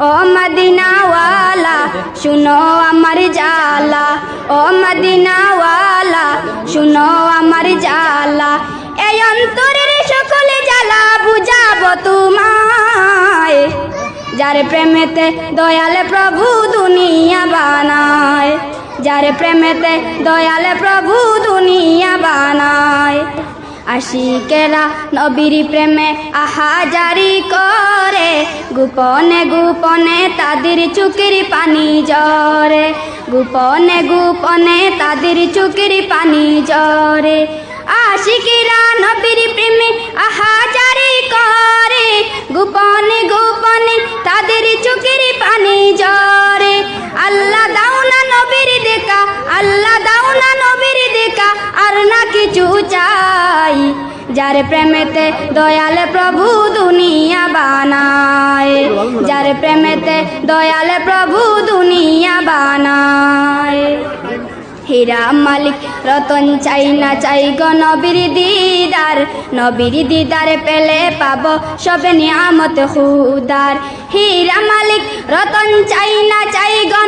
ও মদিনাওয়ালা শুনো আমার জালা, ও মদিনাওয়ালা শুনো আমার জালা। এই অন্তরের সকলে জ্বালা বুঝাবো তোমায়, যার প্রেমেতে দয়াল প্রভু দুনিয়া বানায়, যার প্রেমেতে দয়াল প্রভু দুনিয়া বানায়। আশিকেরা নবীর প্রেমে আহাজারি করে, গোপনে গোপনে তাদের চোখের পানি ঝরে, গোপনে গোপনে তাদের চোখের পানি ঝরে। আশিকেরা নবীর প্রেমে আহাজারি করে, গোপনে গোপনে তাদের চোখের পানি ঝরে। আল্লাহ দাও না নবীর দেখা, আল্লাহ দাও না নবীর দেখা, আর না কিছু চাই। যার প্রেমেতে দয়াল প্রভু দুনিয়া বানায়, যার প্রেমেতে দয়াল প্রভু দুনিয়া বানায়। হীরা মালিক রতন চাই না চাই গো নবীর দিদার, নবীর দিদার পেলে পাবো সব নিয়ামত খুদার। হীরা মালিক রতন চাই না চাই গো